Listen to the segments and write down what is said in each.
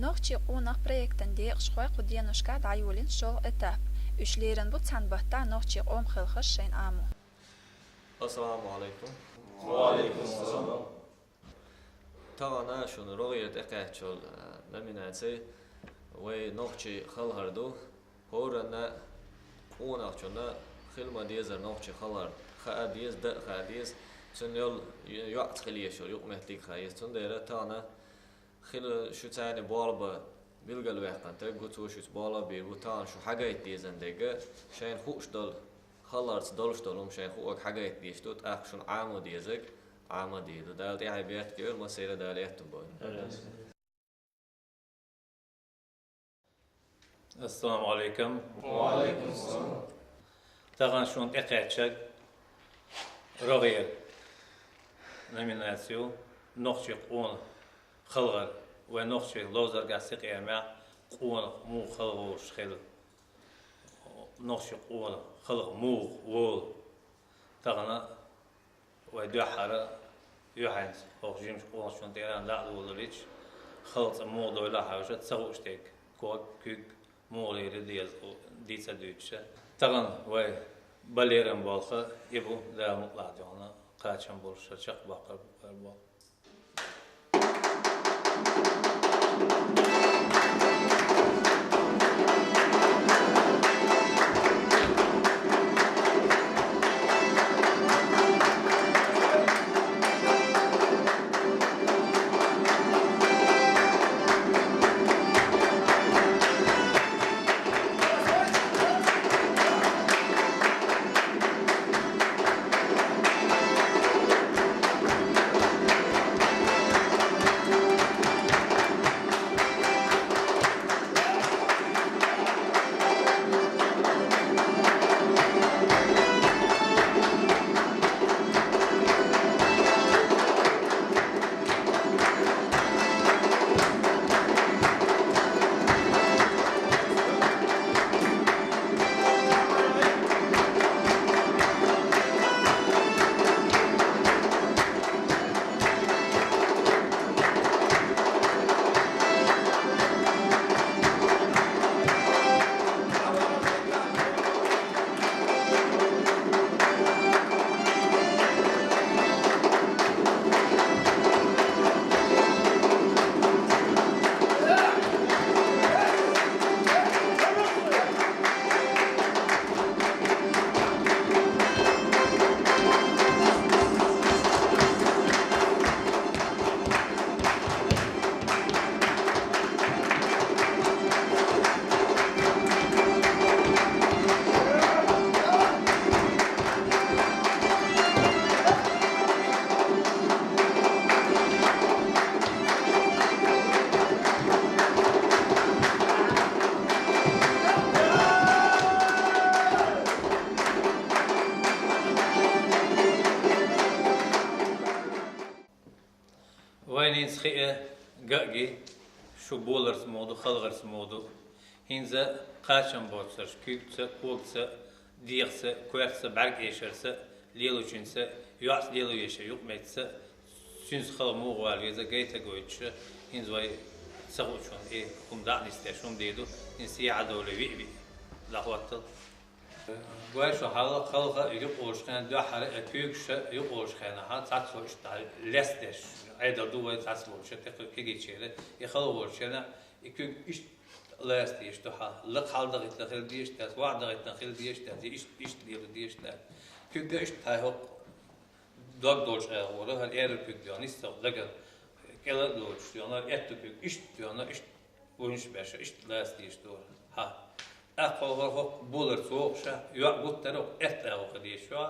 نوختي قونق بريكتن دي قشخوي قديانوشكا دعيولين شغل اتاب اشليرن بو تسانبهتا نوختي قوم خلخش شين آمو. السلام عليكم. وعليكم السلام. تانا شون رؤية إقاعد نميناتي ونوختي خلهردو هورنا قونق خلما ديزر نوختي خلهر خاديز خاديز تنيل يقت خليشور يقمتليك خايز تندير تانا خل شو تاني بالبا بيلقى الوقت تقول شو بالا بيقول تان شو حاجة يتيزن دقة شين خوش دل خلرت دلش دلهم شين خوك حاجة يتيش توت أخشون عامو ديزك عامو ديدو دالت يعني بيت كير ما سير دالت تبون. السلام عليكم. وعليكم السلام. تغن شون إقاعد رغير نميناسيو نوختي قون خلغر ونوختي لوزر قاسق يمع قون مو خلغوش خل نوختي قون خلغ مو وول تغنا ودحر يوحنس هو جيمس قون شون تيران لا دولريتش خلط مو دولا حاجة تسوشتك كوك كوك مو لير ديس دوتش تغن و باليرن بالخ يبو لا مطلع جانا قاچن بولش شق باقر بول. وين خيئة جاجي شو بولرس مودو خلغرس مودو هنزا قاشم بوتسر كيبتسا كوكتسا ديغسا كويرسا برق إيشرسا ليلو جنسا يعس ليلو يشا يقمتسا سنس خلق موغوال ويزا جيتا جويتشا هنزوي سغوشون إيه كم دعني استيشون ديدو هنسي عدولي ويبي لغواتل وایشو حالا خلق یقوش خن دو حر کیکش یقوش خن ها تاتوش تا لستش ایدر دو وای تاتوش تق کی چیره یخلوش نه یک iş lestش تو ها لق حال دقیق داخل دیش تاس وعد دقیق داخل دیش تاس iş دیو دیش نه کیکش تا هو دog دوش اوره هر ایر کیک دیانی است لگن کلا دوش دیانlar et kik iş diyorlar iş oyunç beşe iş lestش دور ها أقوى بولر سوقشة يعبد تروق إثلا وقديش شو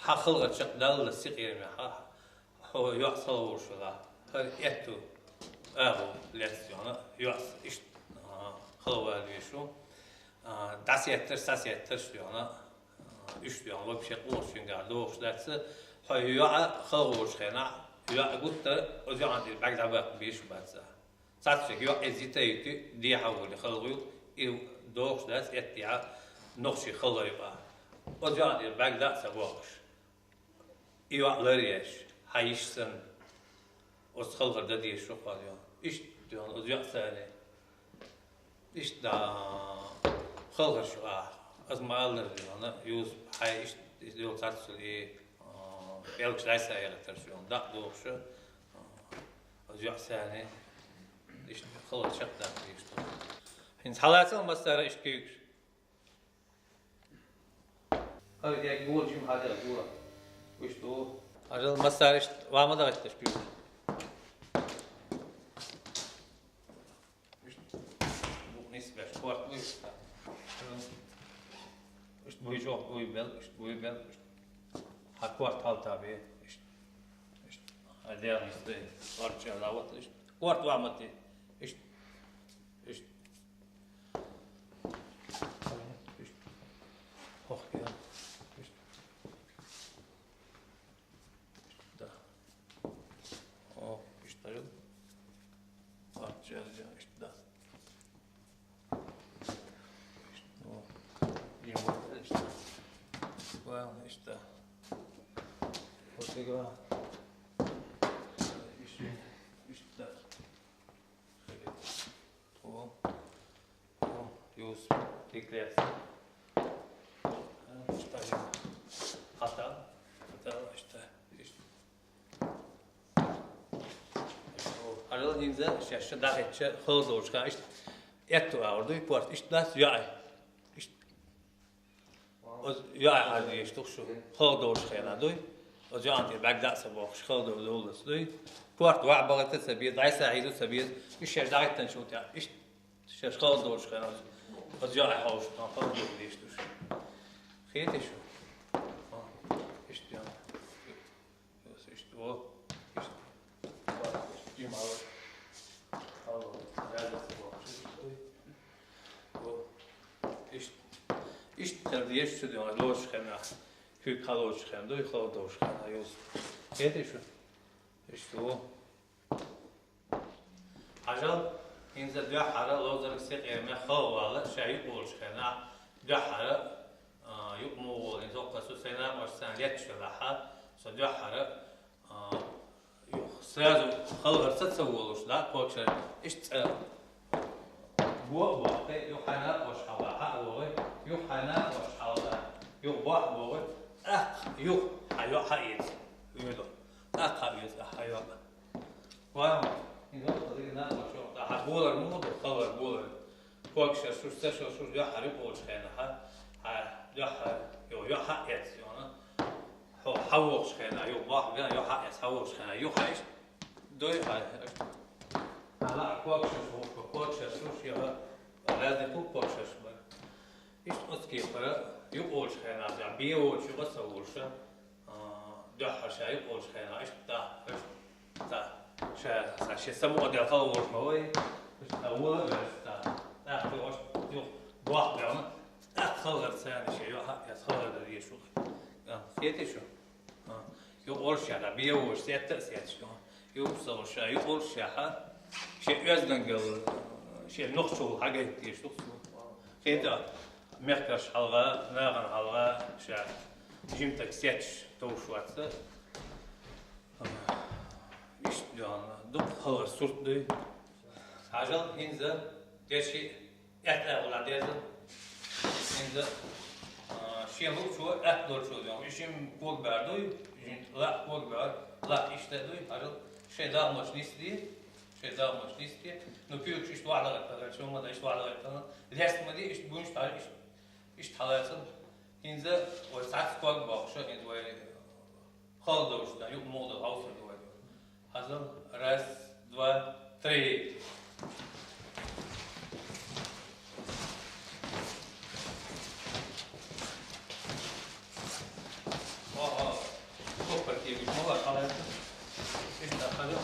حخلق شق دل السقير مها هو يحصل وشلا هل إثو أهو لسيانا يحص إيش خلوا الويشو داسيتر شيانا إيش يانا وبشيء قوشين قالوش لاتس هاي يع خلوش خنا يعبد تر وجانا دي بعد عبق بيش باتزا ساتشك يع إزيتايتي دي حول خلويو دوش داس اتيا نقشي خليبا وجاني بغداد سبوش ايوا لريش هايشسن وسخلغر ددي شو قاليو ايش ديون وجا ثاني İşte خلق شو از مالر دیوانه یوز هایش دیو ترسلی یلکش دایسه یه ترسیون دق دوشه از یحسانه işte خلق شق دق işte. Hins halatın masara işte köyük. Hadi ya golcum hadi gol. İşte o. Acil masara işte vamada işte köyük. Bu nisbe sport bu işte. İşte bu yok, bu bel, işte bu bel. Ha kuart tabii. İşte hadi yani işte orça lavat işte. Kuart vamatı. İşte oh ya. İşte da. Oh işte öyle. Orça işte da. Well, işte. Ortega. İşte. O. Yus. Dikler. İşte. Hata işte. Arada hinze şaşı da etçe hızlı oluşkan işte. Et orada bir port işte das ya. Ja, also ich doch schon خالد schena دوي وجانت بقدر سباق خالد ولولس دوي بورت وعبرت سبيد عيسى عيدو سبيد ايش دايتن شو تاع ايش شاش خالد schena وجا حوش خالد ليش دوش خيت شو ايش يا بس ايش تو ايش جيم على الله هذا سباق ايش İşte diye şu diyor, loş khana, hük kaloş khana, doy kaloş khana yoz. Kedi şu. İşte o. Ajal inze diyor hara lozar sek eme khavala şey loş khana. Diyor hara yok mu ol inze qasu sena başsan yetşlaha. So diyor hara yok sразу khalgarsa tsavoloş da kokşa. İşte bu يوحنا وشحوا حقوي يوحنا وشحوا يو واحد بوي يو حيو حيز يلو حيز حيو وام إذا طريقنا وشو حبول الموضوع خبر بول كوكش شو استشو شو يا حريق وش خينا ها يا يو حيز يونا هو حوش خينا يو واحد يو حيز حوش خينا يو حيز دوي حيز هلا كوكش شو يا لازم تبقى شباب. إيش أسكيف برا يقولش خينا يعني بيقولش يقصولش ده شيء يقولش خينا إيش تا شيء سموه ده خلوش موي إيش أول بس تا تقولش يو واحد يعني خلر ثاني شيء يخلر ده يشوف فيتي شو يقولش يعني بيقولش سيات شو يوصل شيء يقولش شيء يزنقل شيء نقصه حاجة يشوف كده مركز حلقة ناقن حلقة شيء جيمتك سيتش توشواتة إيش يعني دق حلقة صورت دي عجل إنزل دشي أتلا ولا ديزل إنزل شيء هو شو أتدور شو يعني إيشم كوك باردوي لا كوك بارد لا إيش تدوي عجل شيء ده مش نسدي شيء ده مش نسدي نبيوش إيش واحد غير شو ما ده إيش واحد غير الهست ما دي إيش بونش تعرف إيش حالاتهم إنزل وساعات كوك باخشة إنزل خالد وش ده يوم موضة هاوس دوي هذا راس دوا تري سوبر كي بيجمع حالاتهم إيش ده هذا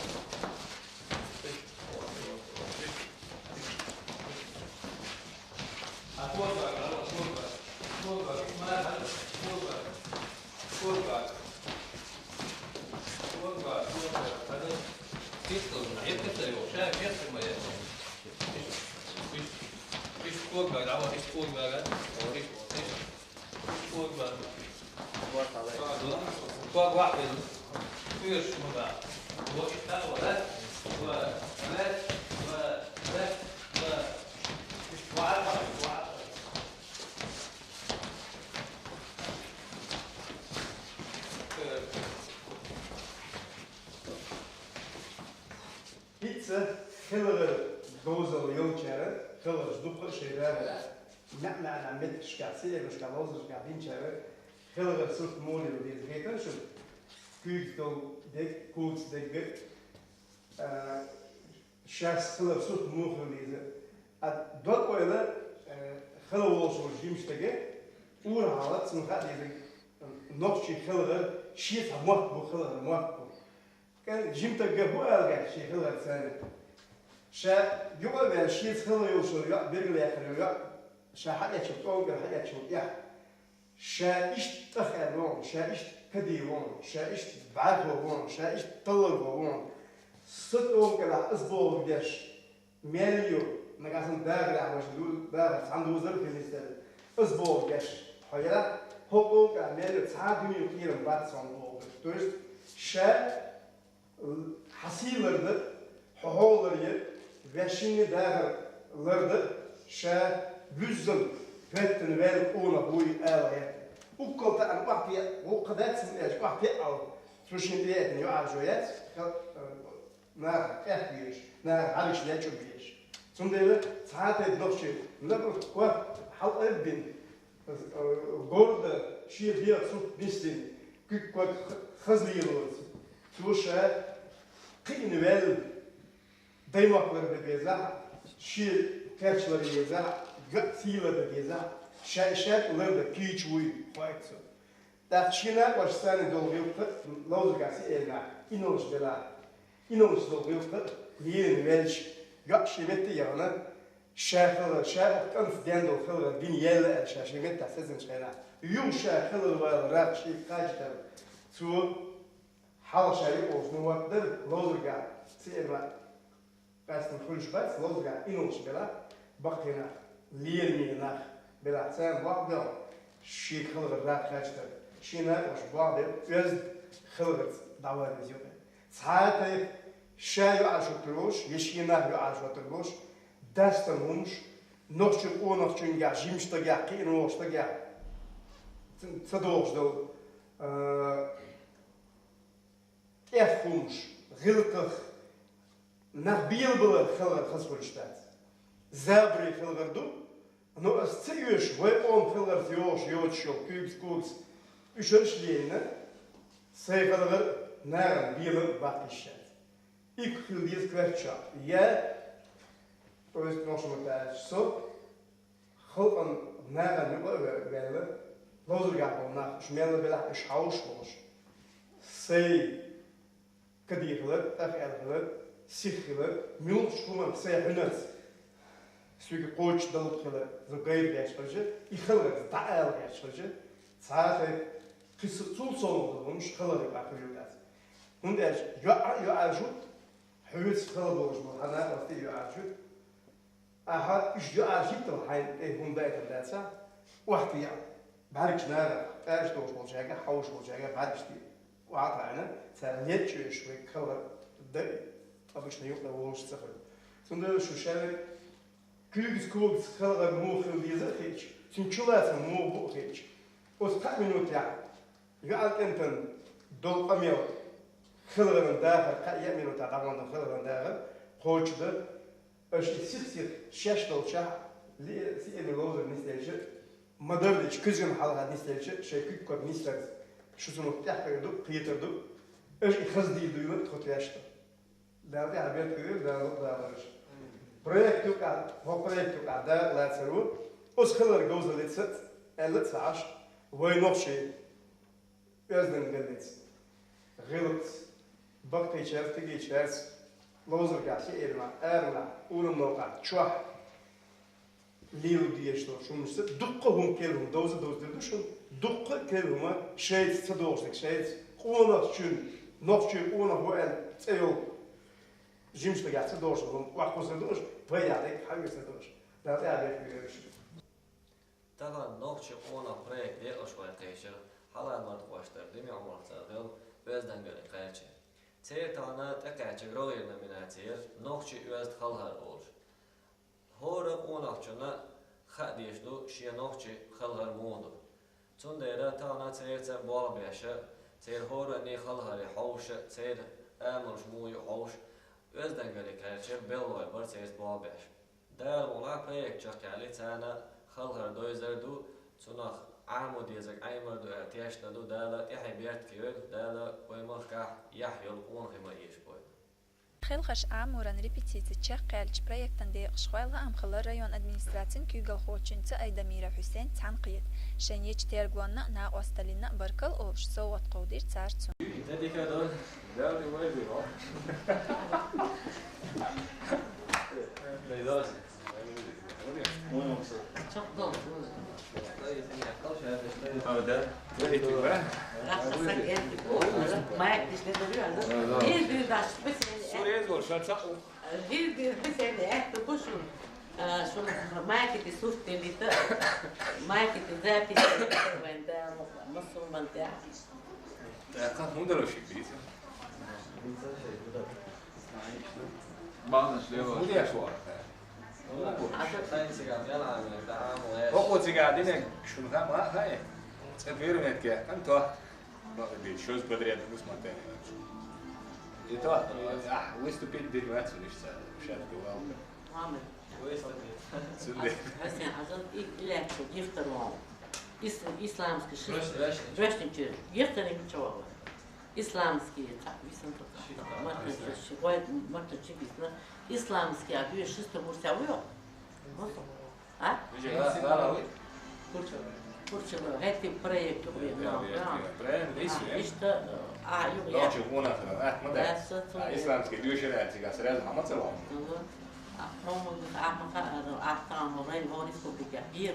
خلق دوزل يومشارة خلق دقة شيرة نعم متشكاسية مش كلوز مش كابين شارة خلق صوت مولي وديز هيكل شو كويك دو ديك كوكس ديك شاس خلق صوت موخ وديز دوت ولا خلق وصل جيمش تجي أول حالات سمخات ديز نقشي خلق شيء موت بخلق موت كان جيم تجي هو ألقى شيء خلق ثاني شا يقول بين شيء خلق يوصل يا بيرجع يا شا حد يشوف أو حد يشوف يا شا إيش تخلون شا إيش كديون شا إيش بعثون شا إيش طلبون صدقون كلا أسبوع بدش مليون نقاسم داغر مش دول داغر عنده وزر في الاستاد أسبوع بدش حيلا هو كلا مليون ساعة دنيا كثير بعد صنبوع تويست شا حصيلرد حولرية وشيني داغر لرد شا بزل فتن ويل أونا بوي آلية وكلت أنا واحد وقدرت سمعت واحد أو سوشين بيتني وعجويات نار إحبيش نار عريش لا تشوفيش ثم ده ساعات الدكتور نبغى قوة حط ابن جورد شيء فيها صوت بيستين كيك قوة خزلي لوز توشة قين ويل دايما قدر بيزا شيء كاتشلر يزا ثيلة بيزا شايشات لرد كيتش وي خايتسو تاخشينا واشتاني دولغيوك لوز قاسي إلنا إنوش بلا إنوش دولغيوك لين ويلش يقشيمتي يانا شاخل شاخل كنف ديندو خل دين يلا شاشيمت تحسن شينا يوم شاخل ولا شيء قاجتر تو حال شيء أو شنو وقدر لوز قا سيرنا بس نخلش بس لوز قا إنوش بلا بقينا لين ميناخ بلا سام واحد شيء خلق الراب خاشتر شينا وش بعض يزد خلقت دعوة بزيوبة ساعات شاي عاشو تروش يشينا عاشو تروش دستمونش نقش او نقش نجا جيمش تجا كين نقش تجا تدوش دو افهمش غلطخ نبيل بلا خلق خسورشتات زابري خلقردو نو استيوش ويقوم خلقرت يوش يوتشو كوبس كوبس اشرش لينا سيخلقر نارن بيل باقيشات ik wil dit kwartje. Ja, to jest nasze metode. So, gewoon naar een nieuwe willen. Lozer gaat gewoon naar smellen willen een schouwschoos. Zij kadierlijk, eigenlijk, zichtelijk, miljoen zij hunnet. Stuk coach dat opgele, zo geef je het ik wil het daar het zaad gezoet zo doen, schuldig maken dat. Und ja ajut حوس خلبوش أنا وقتي يعرفون أحد إيش يعرفون الحين هم بيت الناس واحد يعني بعرفش نار إيش توش بوجهك حوش بوجهك بعرفش دي وعطانا ثانية شوي خلر ده أبيش نيوك لوش سفر ثم شو شارك كوكس خلر مو خليزة هيك تنشلات مو بو هيك وستة منوت يعني يعرف أنت دول أمير خلق من داخل قاية منو تعاون خلق من داخل خوش ده اش سير شاش دولشة لي سي لوزر نستلش مدرج كزم حلقة نستلش شيء كوب نستلش شو سمو تحكي دو قيتر دو اش خزدي دو تخطياشت ده ده عبير كبير ده ورش بروجكت قاعد هو بروجكت قاعد لا تسرو اس خلق جوز لتست لتس عش وين نوشي يزن قلت غلط بقي شرط تجي شرط لوزر قاعد إيرنا إيرنا ورموقع شوح ليو ديشتو شو مش دقهم كلهم دوز دوشون دق كلهم شيء تدوسك شيء قونا شون نفشون قونا هو تيو جيمش تقعد تدوشهم وقوس تدوش بيعطيك حاجة تدوش ده تعرف بيرش طبعا نقش قونا بريك دي أشوي قيشة حالا مرت واشتر دمي عمر تغير بيزدن قري قيشة تيتانا تكاچ غروير نميناتير نوخشي يوزد خلهر اولش هورا قوناخچنا خديشدو شي نوخشي خلهر موندو تون ديرا تانا تيرتا بول بيشا تير هورا ني خلهر حوش تير امرش موي حوش özdengelik erçe belloy barçayız boğabeş. Değer ona payek çakali tane halhar doyzerdu sunak عامو ديزك عيمر دو ارتياش ندو دالا إحي بيرت كيول دالا ويمالكا يحيول قون خما إيش بوي خلخش عاموران ريبيتيتي تشيخ قالج برويكتن دي قشخوالها أم خلال ريون أدمنستراتين كيوغل خوچنت أيدا ميرا حسين تعنقيد شن يج تيرغوانا نا أوستالينا بركل أوش صوت قودير تارتون تدي كدول داولي ويدي رو ليدوز Çok dolu. Mayak dişleri duruyor. Bir daş bir sene ehti kuşun şu mayak sufti lite mayak zati ben de nasıl ben de kan hundaroshik bizi. Bazı şeyler var. Bu diye şu var. Oqotsiga adine shuni ham hay. Tsvermetga kanto. Bir shoz подряд высмотрели. Это выступить дереваться лишь сейчас бывало. Ahmet. Сюда. Sen azın ilk çok yıftırmam. İslamski şey. Röştünçü. Yıftırın çoğu. İslamski takvisin tutar. Marta çekisine. İslamski abi şıstı mursavıyor. Nasıl? Ha? Kurçalı. Heti proyekt oluyor. İşte yok ya. Noći una, islamske djušerenci se rezno hamacelo. أعطاهم غير هوريسكو بكثير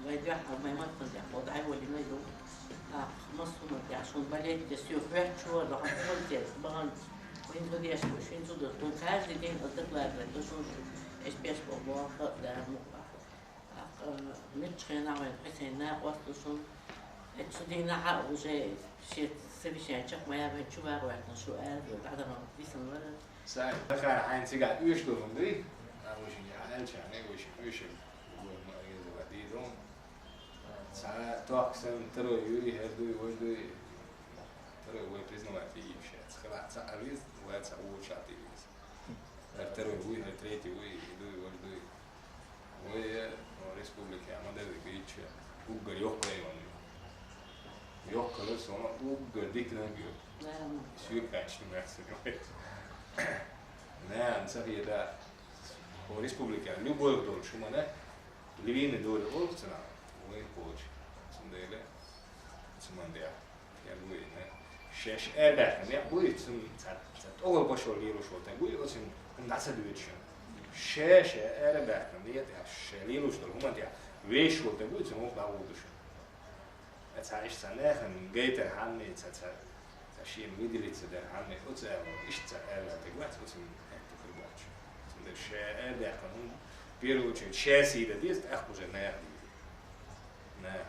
ويدوح ما يمثل ياخد أول ما يدو مصر ما عشان بلاد تسيوف واحد شو راح نقول تيس بان وين بدي أشوف شو إنتو دكتور كاش دين أصدق لا تدوشون إيش بيش بابا ده مقطع نتشخنا وين حسنا وصلشون تشدينا حق وجاي شيء سبيشان شق ما يبين شو بقى وقت شو قال وبعدين ما بيسن ولا Sai, dakle, ein cigat üsturm di, už jāelčā, neguši vadīdum. Sai, toksem, taroju, herduju, vojduju, taroju, voj priznavāt īvšēc. Halāca aviz, vajadzā učāt īviz. Ar taroju, ar treti, duju, vojduju. Voj, Respublikā, madēvi grīčā, uggar jokkaivan. Jokkalu, sona, uggar diknagju. Syrkāčni mērķi. Ne, صحيح ده هو ريسبوبليكا любой дол شو معناه ليفين دول أوكسنا وين كوش سنديله سمنديا يعني وين شش أربعة يعني بوي سن أول بشر ليرو شو تاني بوي أصلا الناس دويتشن شش أربعة يعني شش ليرو شو هم تيا ويش شو تاني بوي سن هو بعودش أتعيش سنة خن جيتر حني شيء ميدليت ده عامل أوتزا إشتغل تجمعت وسم تخرباتش سند الشيء ده قانون بيروتش شاسي ده ديست أخو جناه نه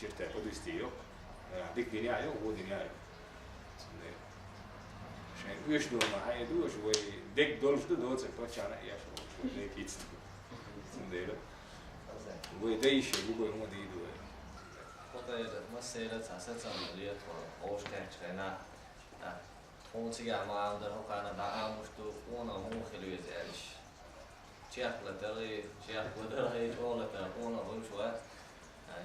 شرطة قدستيو ديك دنيا يو هو دنيا يو سند شيء ويش دول ما هاي دوش وي ديك دولش ده دوت سكتوش أنا إيش هو ديك يتست سند ده وي ده يشي بقول هم ده يدو مسيرة أساسا مليت وأوشكاش خنا تونسيا ما عندنا كان دعام مشتو كونا مو خلوي زالش شيخ لتري شيخ بدري شغلة كونا بمشوات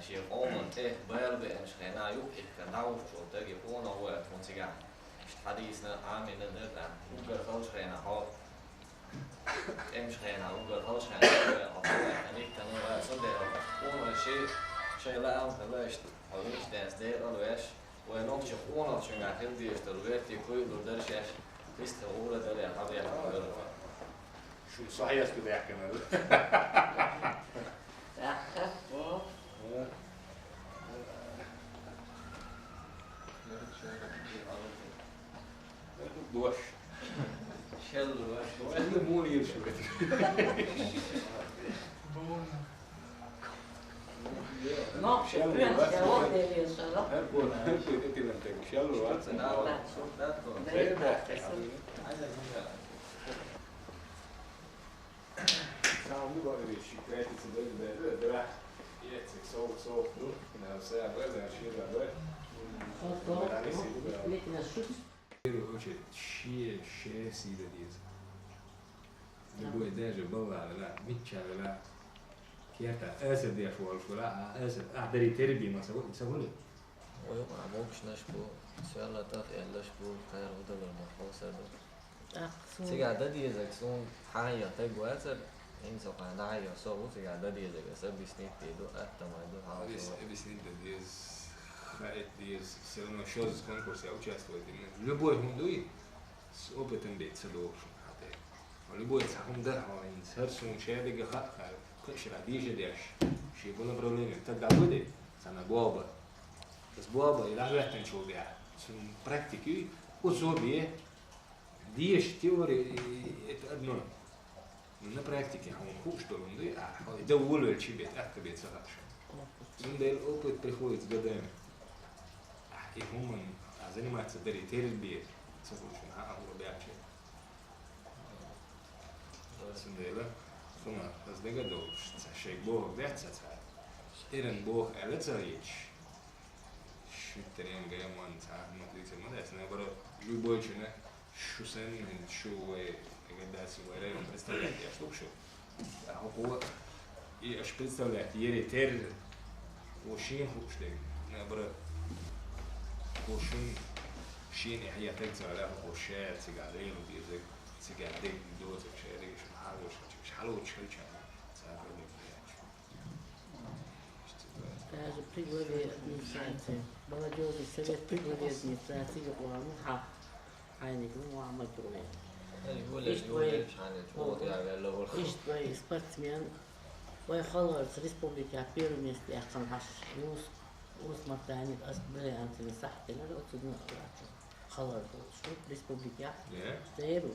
شيخ أومن تيه بيربي إنش خنا يوك كان دعوش شو تجي كونا هو تونسيا حديثنا عامل ندرنا وقر خوش خنا هو إمش خنا وقر خوش خنا أقوى يعني كانوا صدق كونا شيء لا أم خلاص هذوش دانس ده قالواش ونوم شخونا شو عارفين دي اشتغلوا كل دور شاش بس تقول ده يا حبيبي شو صحيح كده يحكي دوش شل اللي مو يرشو No, prova dele só. Her etilen tek shallow var. Sağlı var bir şikayet edilir de yetek soğuk dur. Ne olsa böyle şeyler böyle. Lite na skjuts. وجه شيء سيدة ديز نقول داجة بلا لا ميتشا لا كياتا أسد يا فولا أسد أعدري تربي ما سووا ويوم عموكش نشبو سؤال تاف إلا شبو خير هذا المحفوظ هذا سيجا عددي إذا كسون حاجة تجوازر إن سوق نعيا سووا سيجا عددي إذا كسب بسنين تيدو أتما يدو حاجة بسنين ديز خائد ديز سلنا شوز كونكورس أو часто это любой мундуй с опытом бить садок حتى любой сахум да он сарсун чедига хат кашра дижа деш شيء بنا проблемы тогда будет сана боба с боба и даже это ничего бия сун практики узобие деш теории это одно на практике он хуш что он да это уволил чебет это бить сахаш сундель опыт приходит с годами и هم занимаются территорией сохранения а рабочие сюда фуна раздегадо шейк бог дается ирен бог элецаич шутерем гайман ну дите модес не бро любой человек шусен шуе гадаси варен представляет я что что а هو и аж представляет территория очень худший не бро وشون شين هي تجزء على وشات سجادين وبيزك سجادين دوزك شادي شو حلو مش حلو شو سافر لك هذا بتقولي إنسان بلا جوز السبب بتقولي إنسان يقولون ها عيني هو عمل كونه إيش بقى سبورتسمان ويخلص ريسبوبليكا بيرميس يحصل هش وصمت تاني أصبري أنت نصحت لنا أقصد خلاص شو ريسبوبليكا تيرو